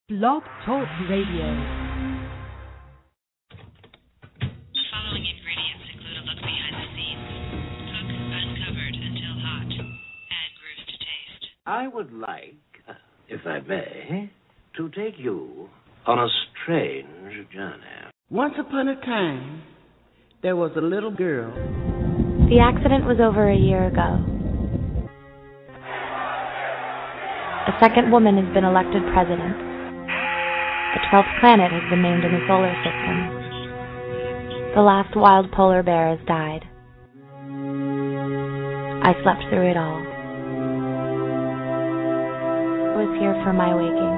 Blog Talk Radio. Following ingredients include a look behind the scenes. Cook uncovered until hot. Add grooves to taste. I would like, if I may, to take you on a strange journey. Once upon a time, there was a little girl. The accident was over a year ago. A second woman has been elected president. The 12th planet has been named in the solar system. The last wild polar bear has died. I slept through it all. I was here for my waking.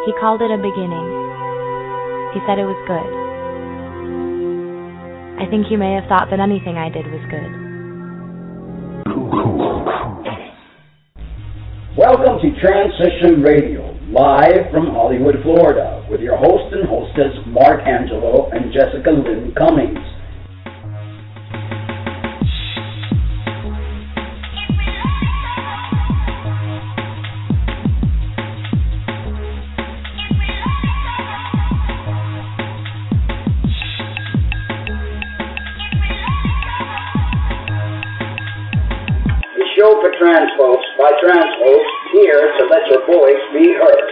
He called it a beginning. He said it was good. I think he may have thought that anything I did was good. Welcome to Transition Radio, live from Hollywood, Florida, with your host and hostess, Mark Angelo and Jessica Lynn Cummings. Show for trans folks, by trans folks, here to let your voice be heard.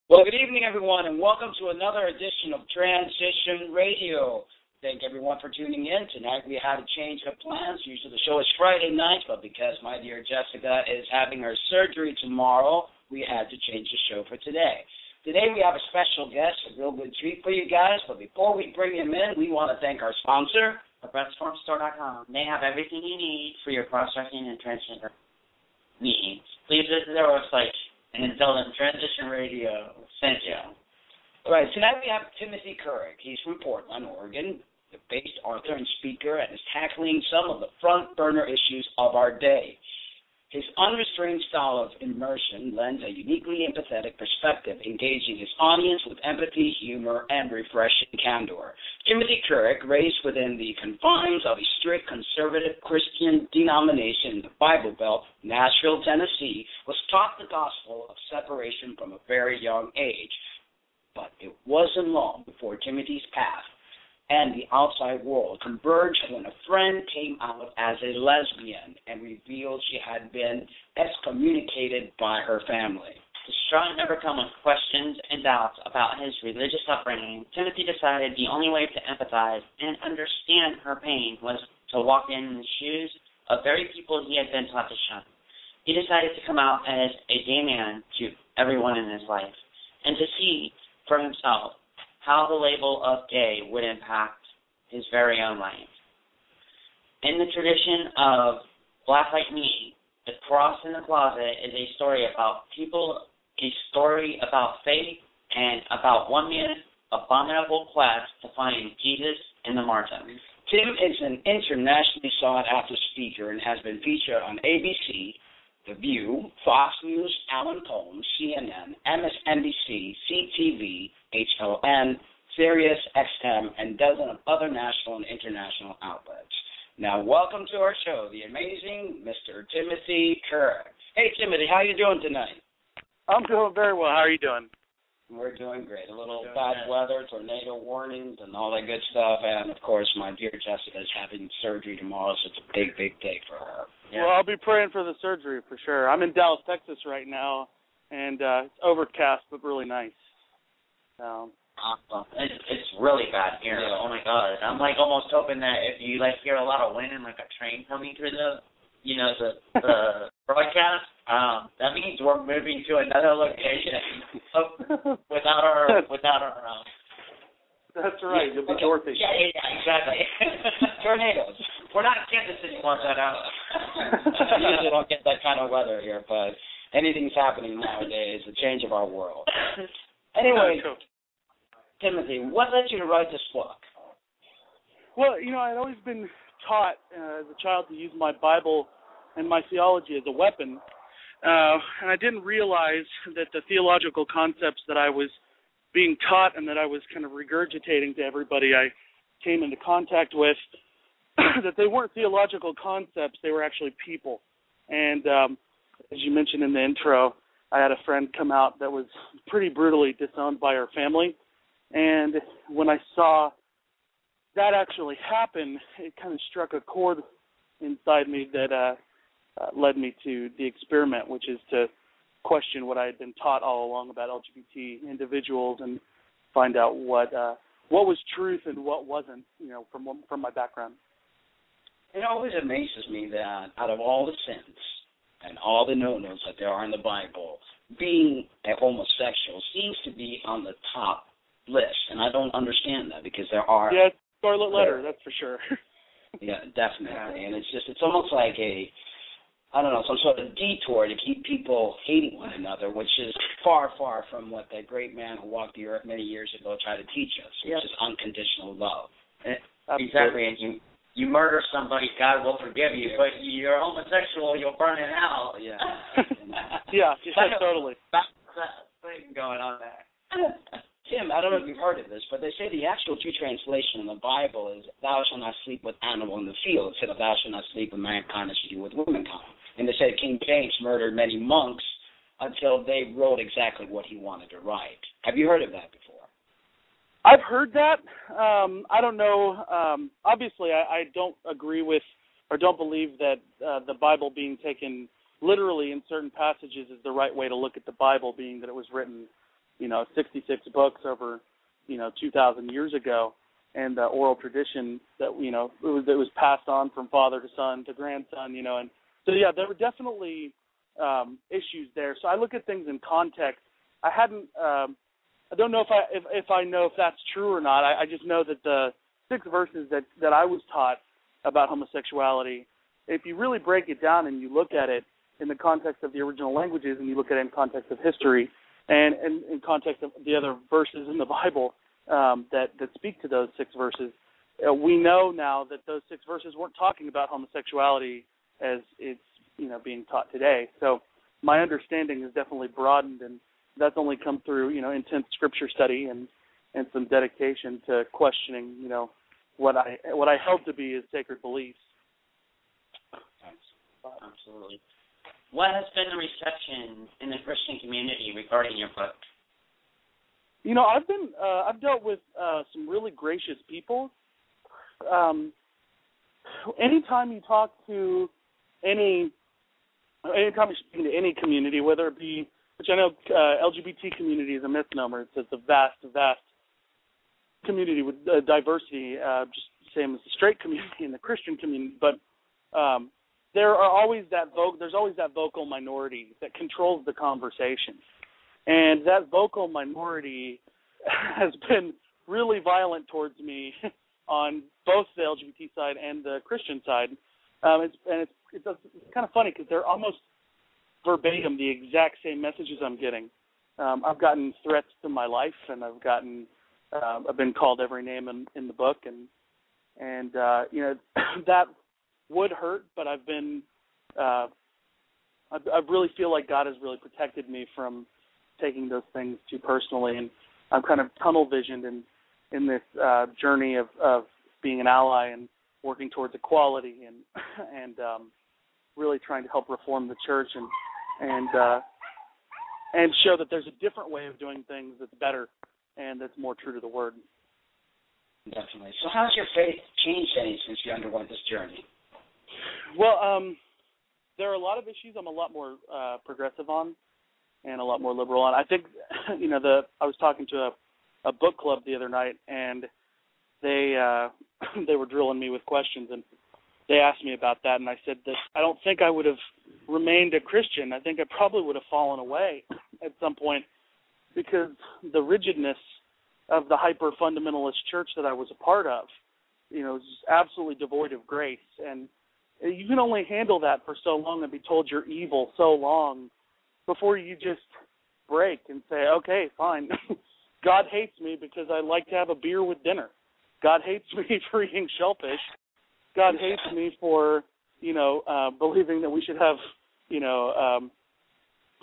Well, good evening, everyone, and welcome to another edition of Transition Radio. Thank everyone for tuning in. Tonight we had a change of plans. Usually the show is Friday night, but because my dear Jessica is having her surgery tomorrow, we had to change the show for today. Today we have a special guest, a real good treat for you guys, but before we bring him in, we want to thank our sponsor, BreastFormStore.com. They have everything you need for your cross-dressing and transgender needs. Please visit their website and tell them Transition Radio sent you. All right, tonight we have Timothy Kurek. He's from Portland, Oregon, the based author and speaker, and is tackling some of the front-burner issues of our day. His unrestrained style of immersion lends a uniquely empathetic perspective, engaging his audience with empathy, humor, and refreshing candor. Timothy Kurek, raised within the confines of a strict conservative Christian denomination in the Bible Belt, Nashville, Tennessee, was taught the gospel of separation from a very young age. But it wasn't long before Timothy's path and the outside world converged when a friend came out as a lesbian and revealed she had been excommunicated by her family. Distraught and overcome with questions and doubts about his religious upbringing, Timothy decided the only way to empathize and understand her pain was to walk in the shoes of very people he had been taught to shun. He decided to come out as a gay man to everyone in his life and to see for himself how the label of gay would impact his very own life. In the tradition of Black Like Me, The Cross in the Closet is a story about people, a story about faith, and about one man's abominable quest to find Jesus in the martyrs. Tim is an internationally sought-after speaker and has been featured on ABC, The View, Fox News, Alan Colmes, CNN, MSNBC, CTV, HLN, Sirius XM, and dozens of other national and international outlets. Now, welcome to our show, the amazing Mr. Timothy Kurek. Hey, Timothy, how you doing tonight? I'm doing very well. How are you doing? We're doing great. A little bad weather, tornado warnings, and all that good stuff. And, of course, my dear Jessica is having surgery tomorrow, so it's a big, big day for her. Yeah. Well, I'll be praying for the surgery for sure. I'm in Dallas, Texas right now, and it's overcast but really nice. Awesome. It's really bad here. Yeah. Oh my God! I'm like almost hoping that if you like hear a lot of wind and like a train coming through the broadcast, that means we're moving to another location without our. That's right. You'll be Dorothy. Yeah, exactly. Tornadoes. We're not in Kansas City once that out. We usually don't get that kind of weather here, but anything's happening nowadays. The change of our world. Anyway, Timothy, what led you to write this book? Well, I'd always been taught as a child to use my Bible and my theology as a weapon and I didn't realize that the theological concepts that I was being taught and that I was kind of regurgitating to everybody I came into contact with, that they weren't theological concepts, they were actually people. And as you mentioned in the intro, I had a friend come out that was pretty brutally disowned by her family. And when I saw that actually happen, it kind of struck a chord inside me that led me to the experiment, which is to question what I had been taught all along about LGBT individuals and find out what was truth and what wasn't, from my background. It always amazes me that out of all the sins and all the no-nos that there are in the Bible, being a homosexual seems to be on the top list, and I don't understand that because there are... Yeah, it's scarlet letter, that's for sure. Yeah, definitely, and it's almost like some sort of detour to keep people hating one another, which is far, far from what that great man who walked the earth many years ago tried to teach us, which is unconditional love. Exactly, and you murder somebody, God will forgive you, but you're homosexual, you'll burn in hell. Yeah. yeah, totally. That's thing going on there. Tim, I don't know if you've heard of this, but they say the actual true translation in the Bible is, thou shalt not sleep with animal in the field, instead of thou shalt not sleep with mankind as you do with womankind. And they say King James murdered many monks until they wrote exactly what he wanted to write. Have you heard of that before? I've heard that. I don't know. Obviously, I don't agree with or don't believe that the Bible being taken literally in certain passages is the right way to look at the Bible, being that it was written, 66 books over, 2,000 years ago, and the oral tradition that, it was passed on from father to son to grandson, and so, yeah, there were definitely issues there. So I look at things in context. I don't know if I know if that's true or not. I just know that the 6 verses that I was taught about homosexuality, if you really break it down and you look at it in the context of the original languages and you look at it in context of history and in context of the other verses in the Bible that speak to those 6 verses, we know now that those 6 verses weren't talking about homosexuality as it's being taught today. So my understanding is definitely broadened, and that's only come through, intense scripture study and some dedication to questioning, what I held to be as sacred beliefs. Absolutely. What has been the reception in the Christian community regarding your book? I've dealt with some really gracious people. Anytime you talk to anytime you speak to any community, whether it be, which I know LGBT community is a misnomer. It's a vast, vast community with diversity, just same as the straight community and the Christian community. But there's always that vocal minority that controls the conversation, and that vocal minority has been really violent towards me on both the LGBT side and the Christian side. It's kind of funny because they're almost verbatim the exact same messages I'm getting. I've gotten threats to my life, and I've been called every name in the book, and that would hurt, but I really feel like God has really protected me from taking those things too personally, and I'm kind of tunnel visioned in this journey of being an ally and working towards equality and really trying to help reform the church and show that there's a different way of doing things that's better and that's more true to the Word. Definitely. So how has your faith changed any since you underwent this journey? Well, there are a lot of issues I'm a lot more progressive on and a lot more liberal on. I think, I was talking to a book club the other night, and they were drilling me with questions, and they asked me about that, and I said that I don't think I would have remained a Christian. I think I probably would have fallen away at some point because the rigidness of the hyper-fundamentalist church that I was a part of, was absolutely devoid of grace. And you can only handle that for so long and be told you're evil so long before you just break and say, okay, fine. God hates me because I like to have a beer with dinner. God hates me for eating shellfish. God hates me for, believing that we should have,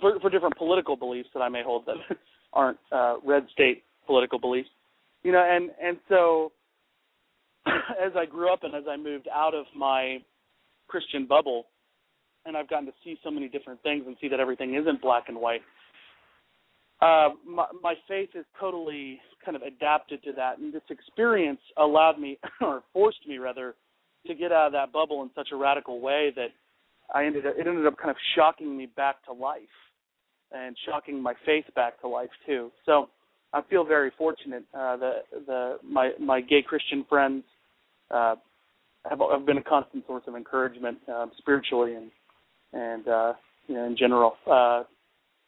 for different political beliefs that I may hold that aren't red state political beliefs. And so as I grew up and as I moved out of my Christian bubble, and I've gotten to see so many different things and see that everything isn't black and white, my faith is totally kind of adapted to that. And this experience allowed me, or forced me rather, to get out of that bubble in such a radical way that it ended up kind of shocking me back to life and shocking my faith back to life too. So I feel very fortunate that my gay Christian friends have been a constant source of encouragement spiritually and in general.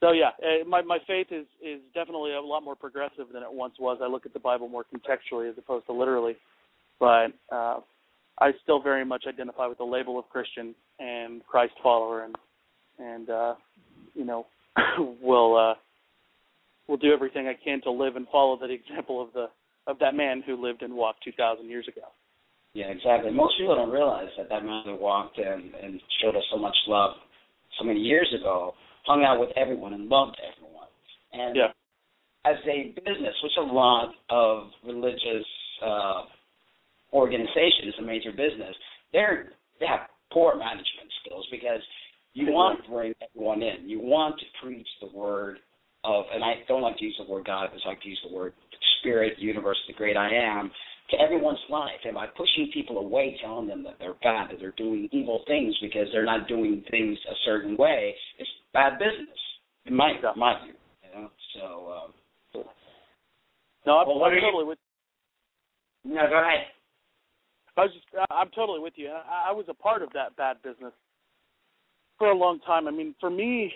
So yeah, my faith is definitely a lot more progressive than it once was. I look at the Bible more contextually as opposed to literally, but I still very much identify with the label of Christian and Christ follower, and will do everything I can to live and follow that example of that man who lived and walked 2,000 years ago. Yeah, exactly. Most people don't realize that man who walked and showed us so much love so many years ago hung out with everyone and loved everyone. And as a business, which a lot of religious organizations, a major business, they have poor management skills because you want to bring everyone in. You want to preach the word of, and I don't like to use the word God, I just like to use the word Spirit, universe, the great I am, to everyone's life. And by pushing people away, telling them that they're bad, that they're doing evil things because they're not doing things a certain way, it's bad business. It might be, So, no, I'm totally with you. No, go ahead. I'm totally with you. I was a part of that bad business for a long time. I mean, for me,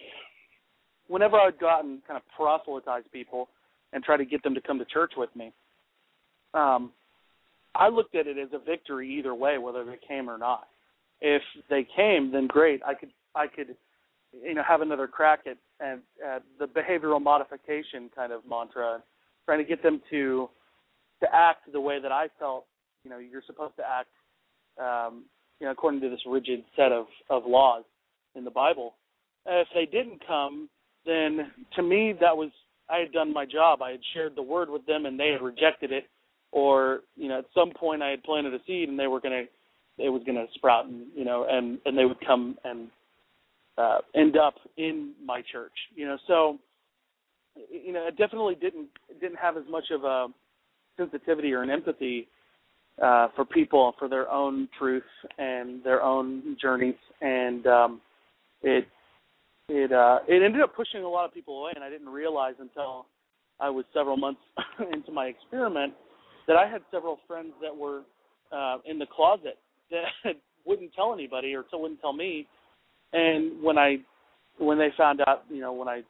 whenever I'd go out and kind of proselytize people and try to get them to come to church with me, I looked at it as a victory either way, whether they came or not. If they came, then great. I could have another crack at the behavioral modification kind of mantra, trying to get them to act the way that I felt you're supposed to act, according to this rigid set of laws in the Bible. If they didn't come, then to me I had done my job. I had shared the word with them, and they had rejected it, or at some point I had planted a seed, and it was gonna sprout, and they would come and end up in my church. So I definitely didn't have as much of a sensitivity or an empathy for people, for their own truth and their own journeys, and it ended up pushing a lot of people away, and I didn't realize until I was several months into my experiment that I had several friends that were in the closet that wouldn't tell anybody or wouldn't tell me, and when they found out, when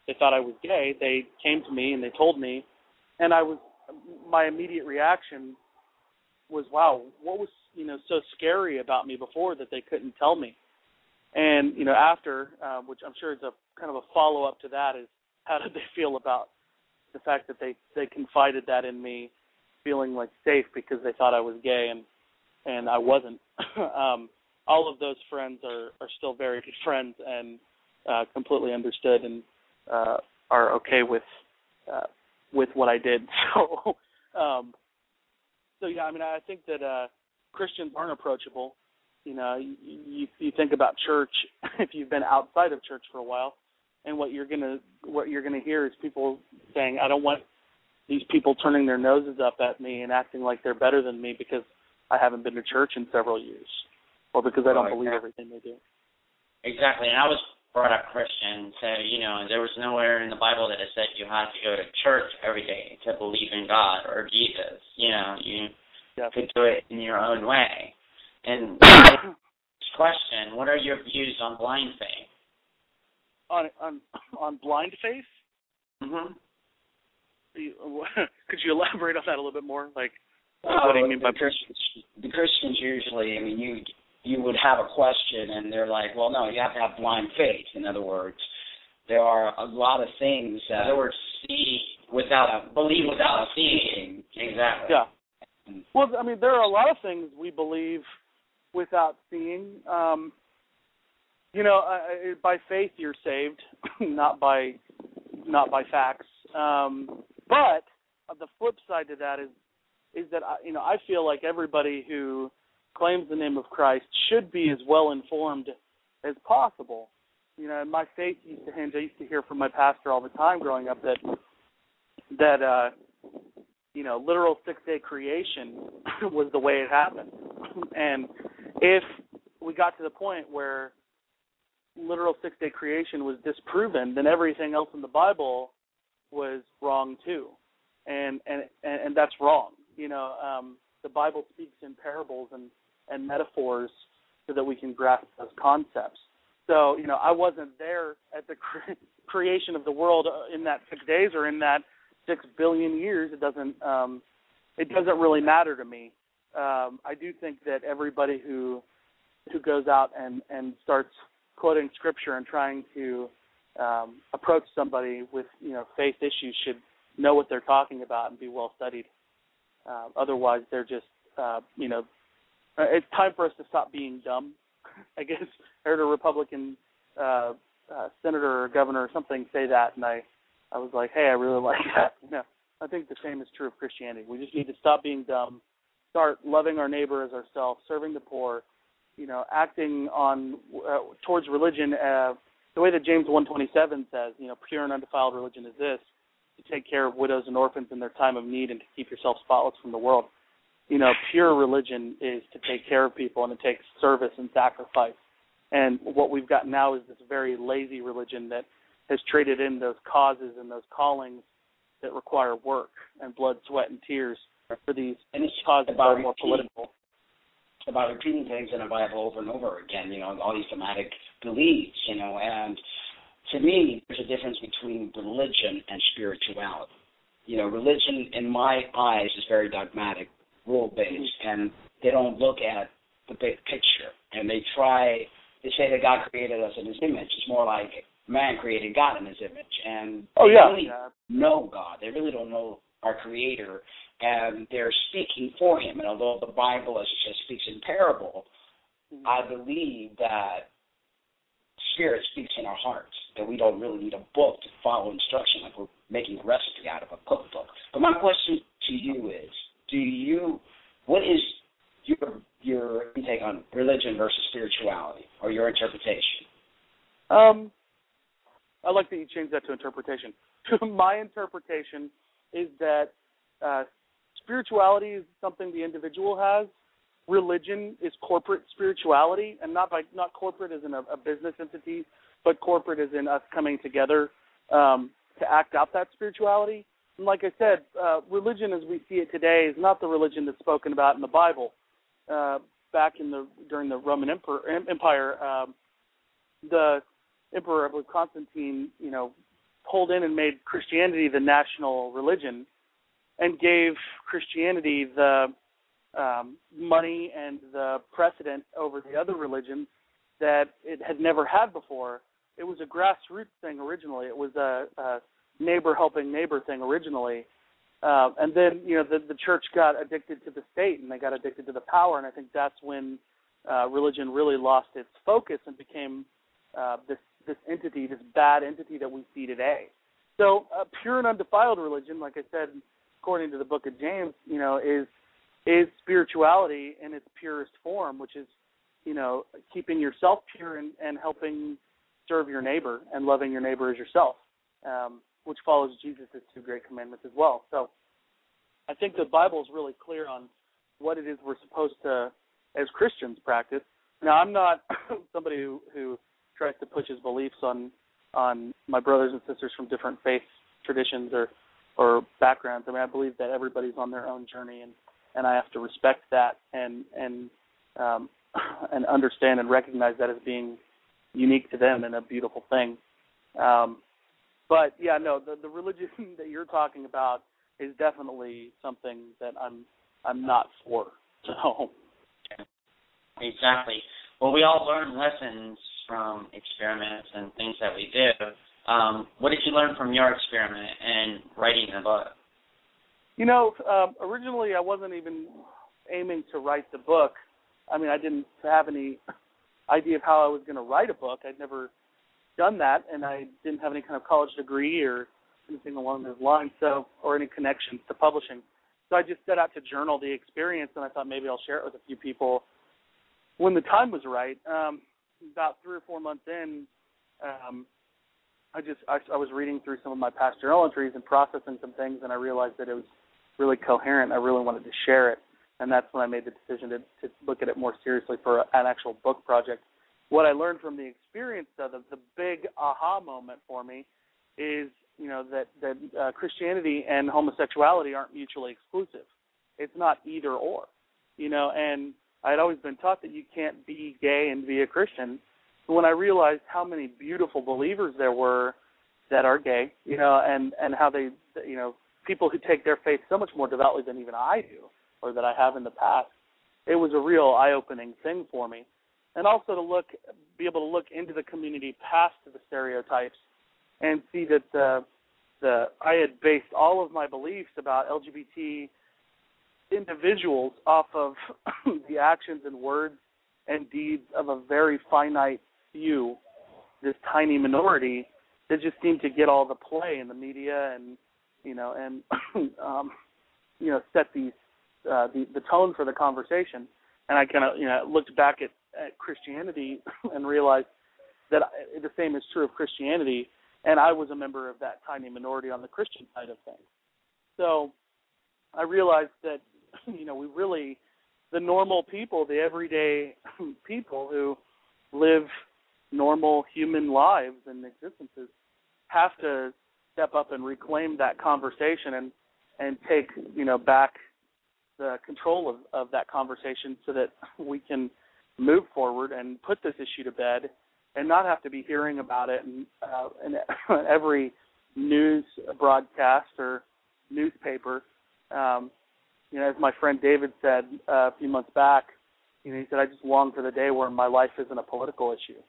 they thought I was gay, they came to me and they told me, and my immediate reaction was, wow, what was so scary about me before that they couldn't tell me? And after, which I'm sure is a kind of a follow up to that, is how did they feel about the fact that they confided that in me, feeling like safe because they thought I was gay and I wasn't. All of those friends are still very good friends and completely understood and are okay with what I did. So yeah, I mean, I think that Christians aren't approachable. You think about church if you've been outside of church for a while, and what you're gonna hear is people saying, I don't want these people turning their noses up at me and acting like they're better than me because I haven't been to church in several years, or because I don't believe everything they do. Exactly, and I was brought up Christian, so there was nowhere in the Bible that it said you had to go to church every day to believe in God or Jesus. You could do it in your own way. And question: what are your views on blind faith? On blind faith? Mm-hmm. Could you elaborate on that a little bit more? Like, what do you mean by Christians? The Christians usually, I mean, you would have a question, and they're like, well, no, you have to have blind faith. In other words, there are a lot of things. In other words, believe without seeing. Exactly. Yeah. Well, I mean, there are a lot of things we believe without seeing. By faith you're saved, not by facts. But the flip side to that is that I feel like everybody who claims the name of Christ should be as well informed as possible. In my faith I used to hear from my pastor all the time growing up that literal 6-day creation was the way it happened. And if we got to the point where literal 6-day creation was disproven, then everything else in the Bible was wrong too. And that's wrong. The Bible speaks in parables and metaphors so that we can grasp those concepts. So, I wasn't there at the creation of the world in that 6 days or in that 6 billion years. It doesn't really matter to me. I do think that everybody who goes out and starts quoting scripture and trying to approach somebody with faith issues should know what they're talking about and be well studied. Otherwise, they're just it's time for us to stop being dumb. I guess I heard a Republican senator or governor or something say that, and I was like, hey, I really like that. I think the same is true of Christianity. We just need to stop being dumb, start loving our neighbor as ourselves, serving the poor, acting on towards religion the way that James 1:27 says, pure and undefiled religion is this, to take care of widows and orphans in their time of need and to keep yourself spotless from the world. Pure religion is to take care of people, and it takes service and sacrifice. And what we've got now is this very lazy religion that has traded in those causes and those callings that require work and blood, sweat, and tears for these causes that are more political. It's about repeating things in the Bible over and over again, all these thematic beliefs, and to me, there's a difference between religion and spirituality. Religion, in my eyes, is very dogmatic, rule-based, and they don't look at the big picture. And they say that God created us in his image. It's more like man created God in his image. And they really know God. They really don't know our Creator, and they're speaking for him. And although the Bible, as it says, speaks in parable, I believe that Spirit speaks in our hearts, that we don't really need a book to follow instruction like we're making a recipe out of a cookbook. But my question to you is, what is your take on religion versus spirituality, or your interpretation? I like that you changed that to interpretation. My interpretation is that spirituality is something the individual has. Religion is corporate spirituality, and not corporate as in a business entity, but corporate as in us coming together to act out that spirituality. And like I said, religion as we see it today is not the religion that's spoken about in the Bible. Back during the Roman Empire, the Emperor, I believe Constantine, pulled in and made Christianity the national religion, and gave Christianity the money and the precedent over the other religions that it had never had before. It was a grassroots thing originally. It was a neighbor helping neighbor thing originally. And then, the church got addicted to the state, and they got addicted to the power, and I think that's when religion really lost its focus and became this entity, this bad entity that we see today. So pure and undefiled religion, like I said, according to the book of James, is spirituality in its purest form, which is, keeping yourself pure and helping serve your neighbor and loving your neighbor as yourself, which follows Jesus' 2 great commandments as well. So I think the Bible is really clear on what it is we're supposed to, as Christians, practice. Now, I'm not somebody who tries to push his beliefs on my brothers and sisters from different faith traditions or backgrounds. I mean, I believe that everybody's on their own journey, and I have to respect that and understand and recognize that as being unique to them and a beautiful thing. But yeah, no, the religion that you're talking about is definitely something that I'm not for. So exactly. Well, we all learn lessons from experiments and things that we do. What did you learn from your experiment in writing the book? Originally I wasn't even aiming to write the book. I mean, I didn't have any idea of how I was going to write a book. I'd never done that, and I didn't have any kind of college degree or anything along those lines, or any connections to publishing. So I just set out to journal the experience, and I thought maybe I'll share it with a few people when the time was right. About 3 or 4 months in, I was reading through some of my past journal entries and processing some things, and I realized that it was really coherent. I really wanted to share it, and that's when I made the decision to look at it more seriously for an actual book project. What I learned from the experience, though, the big aha moment for me is, that Christianity and homosexuality aren't mutually exclusive. It's not either or, and I'd always been taught that you can't be gay and be a Christian. But when I realized how many beautiful believers there were that are gay, and how they, people who take their faith so much more devoutly than even I do, or that I have in the past, it was a real eye-opening thing for me. And also to be able to look into the community past the stereotypes and see that I had based all of my beliefs about LGBT individuals off of the actions and words and deeds of a very finite few, this tiny minority that just seemed to get all the play in the media and set the tone for the conversation. And I kind of looked back at Christianity and realized that the same is true of Christianity, and I was a member of that tiny minority on the Christian side of things. So I realized that the normal people, the everyday people who live normal human lives and existences, have to step up and reclaim that conversation and take back the control of that conversation so that we can move forward and put this issue to bed and not have to be hearing about it in every news broadcast or newspaper. As my friend David said a few months back, he said, I just long for the day where my life isn't a political issue.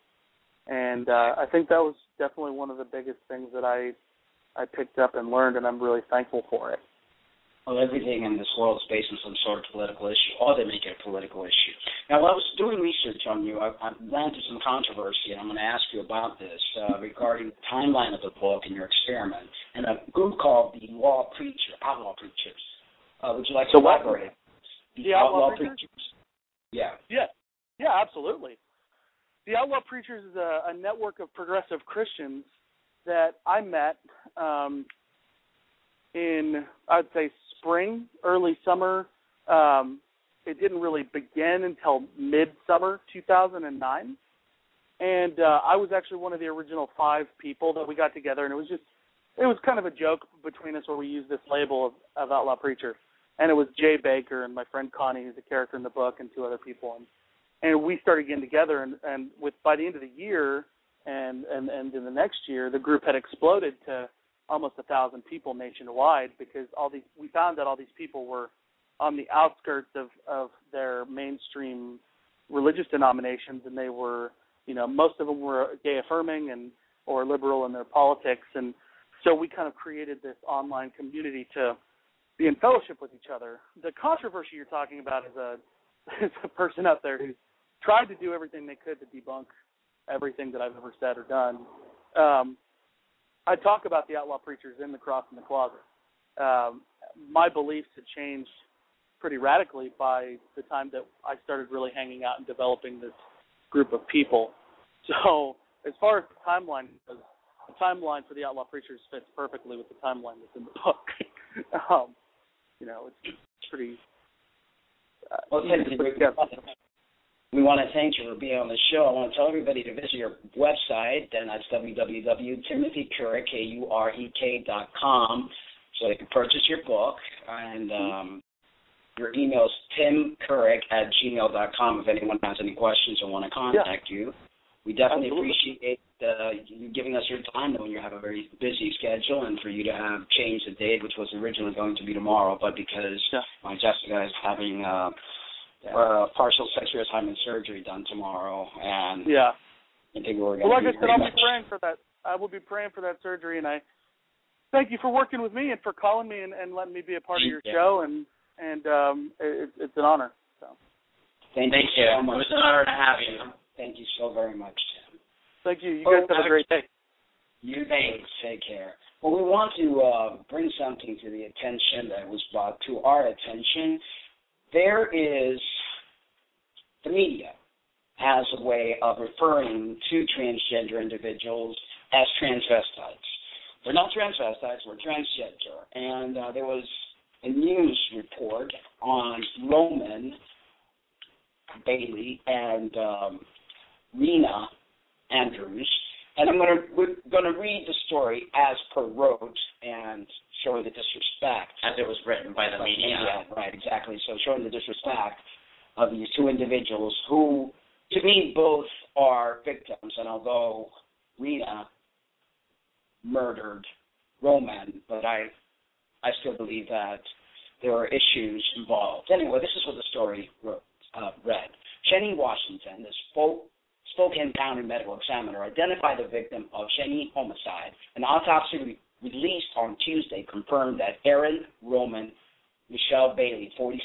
And I think that was definitely one of the biggest things that I picked up and learned, and I'm really thankful for it. Well, everything in this world is based on some sort of political issue, or they make it a political issue. Now, while I was doing research on you, I ran into some controversy, and I'm going to ask you about this regarding the timeline of the book and your experiment, and a group called the Outlaw Preachers. Would you like to elaborate? The Outlaw Preachers? Yeah. Yeah, absolutely. The Outlaw Preachers is a network of progressive Christians that I met in, I'd say, spring, early summer. It didn't really begin until mid-summer 2009. And I was actually one of the original 5 people that we got together, and it was kind of a joke between us where we used this label of Outlaw Preacher. And it was Jay Baker and my friend Connie, who's a character in the book, and 2 other people. And we started getting together, and by the end of the year and in the next year, the group had exploded to almost 1,000 people nationwide, because we found that all these people were on the outskirts of their mainstream religious denominations, and they were, most of them were gay affirming or liberal in their politics, and so we kind of created this online community to be in fellowship with each other. The controversy you're talking about is a person out there who's tried to do everything they could to debunk everything that I've ever said or done. I talk about the Outlaw Preachers in The Cross in the Closet. My beliefs had changed pretty radically by the time that I started really hanging out and developing this group of people. So as far as the timeline goes, the timeline for the Outlaw Preachers fits perfectly with the timeline that's in the book. It's pretty... We want to thank you for being on the show. I want to tell everybody to visit your website, and that's www.timothykurek.com, so they can purchase your book. And your email is timkurek@gmail.com if anyone has any questions or want to contact you. We definitely appreciate you giving us your time, knowing you have a very busy schedule, and for you to have changed the date, which was originally going to be tomorrow, but because my Jessica is having partial sex reassignment surgery done tomorrow, and I think we're going to like I said, I'll be praying for that. I will be praying for that surgery, and I thank you for working with me and for calling me and letting me be a part of your show, and it's an honor. So. Thank you so much. It was an honor to have you. Thank you so very much, Tim. Thank you. You guys have a great day. You too. Take care. Well, we want to bring something to the attention that was brought to our attention. There is, the media has a way of referring to transgender individuals as transvestites. We're not transvestites, we're transgender. And there was a news report on Roman Bailey and Rena Andrews. And we're going to read the story as per wrote and showing the disrespect. As it was written by the media. Yeah, right, exactly. So showing the disrespect of these two individuals who, to me, both are victims. And although Rena murdered Roman, but I still believe that there are issues involved. Anyway, this is what the story read. Jenny Washington, this Spokane County medical examiner, identified the victim of Jenny homicide. An autopsy released on Tuesday confirmed that Erin Roman Michelle Bailey, 46,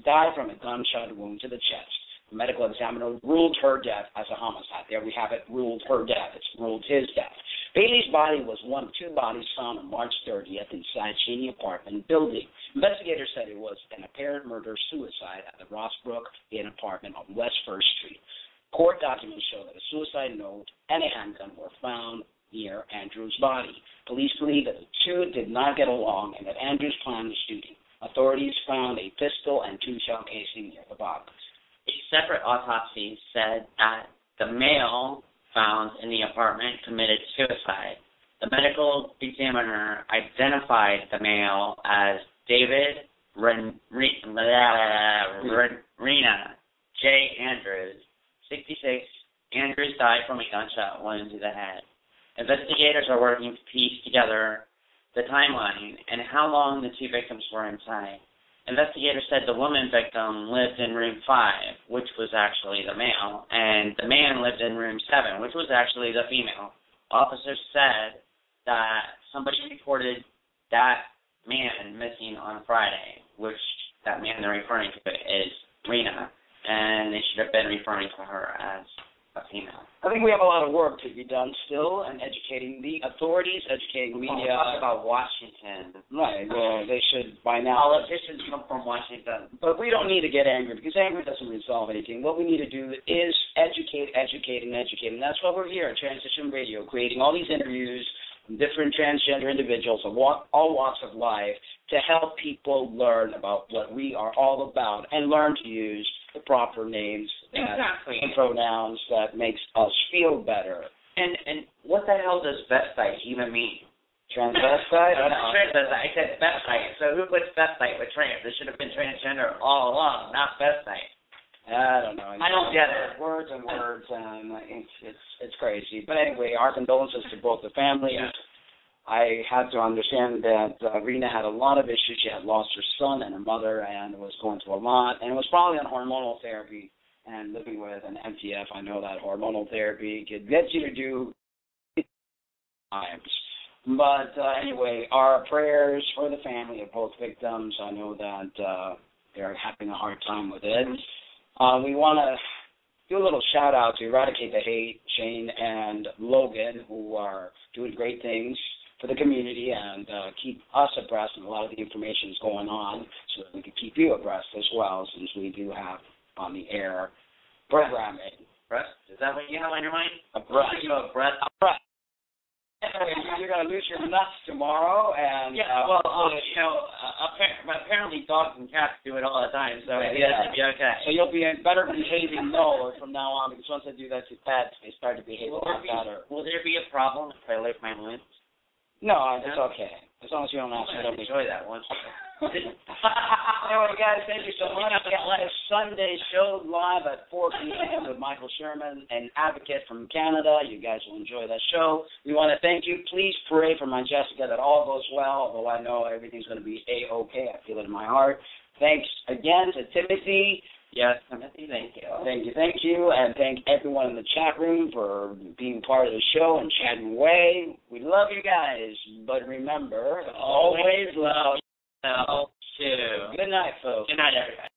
died from a gunshot wound to the chest. The medical examiner ruled her death as a homicide. There we have it, ruled her death. It's ruled his death. Bailey's body was one of two bodies found on March 30th inside Cheney apartment building. Investigators said it was an apparent murder-suicide at the Rossbrook Inn apartment on West 1st Street. Court documents show that a suicide note and a handgun were found near Andrews' body. Police believe that the two did not get along and that Andrews planned the shooting. Authorities found a pistol and two shell casing near the body. A separate autopsy said that the male found in the apartment committed suicide. The medical examiner identified the male as David Rena J. Andrews, 66. Andrews died from a gunshot wound to the head. Investigators are working to piece together the timeline and how long the two victims were inside. Investigators said the woman victim lived in room 5, which was actually the male, and the man lived in room 7, which was actually the female. Officers said that somebody reported that man missing on Friday, which that man they're referring to is Rena, and they should have been referring to her as a female. I think we have a lot of work to be done still in educating the authorities, educating media. Talk about Washington. Right, well, they should by now. Politicians come from Washington. But we don't need to get angry because anger doesn't resolve anything. What we need to do is educate. And that's why we're here at Transition Radio, creating all these interviews with different transgender individuals of all walks of life to help people learn about what we are all about and learn to use the proper names and pronouns that makes us feel better. And what the hell does vestite even mean? Transvestite? I said vestite. So who puts vestite with trans? This should have been transgender all along, not vestite. I don't know. I don't get it. Words, and it's crazy. But anyway, our condolences to both the families. Yeah. I had to understand that Rena had a lot of issues. She had lost her son and her mother and was going through a lot. And it was probably on hormonal therapy and living with an MTF. I know that hormonal therapy can get you to do times. But anyway, our prayers for the family of both victims. I know that they're having a hard time with it. We want to do a little shout-out to Eradicate the Hate, Shane and Logan, who are doing great things for the community and keep us abreast of a lot of the information that's going on so that we can keep you abreast as well, since we do have on the air programming. Breast? Is that what you have on your mind? A breast. A breast. You're going to lose your nuts tomorrow. And apparently dogs and cats do it all the time, so it should be okay. So you'll be better behaving from now on, because once I do that to pets, they start to behave a lot better. Will there be a problem if I lick my lips? No, it's okay. As long as you don't ask me. I enjoy that once. Anyway, guys, thank you so much. We got a Sunday show live at 4 p.m. with Michael Sherman, an advocate from Canada. You guys will enjoy that show. We want to thank you. Please pray for my Jessica that all goes well, although I know everything's going to be A-okay. I feel it in my heart. Thanks again to Timothy. Yes, Timothy, thank you. Thank you, and thank everyone in the chat room for being part of the show and chatting away. We love you guys, but remember, always love yourself too. Good night, folks. Good night, everybody.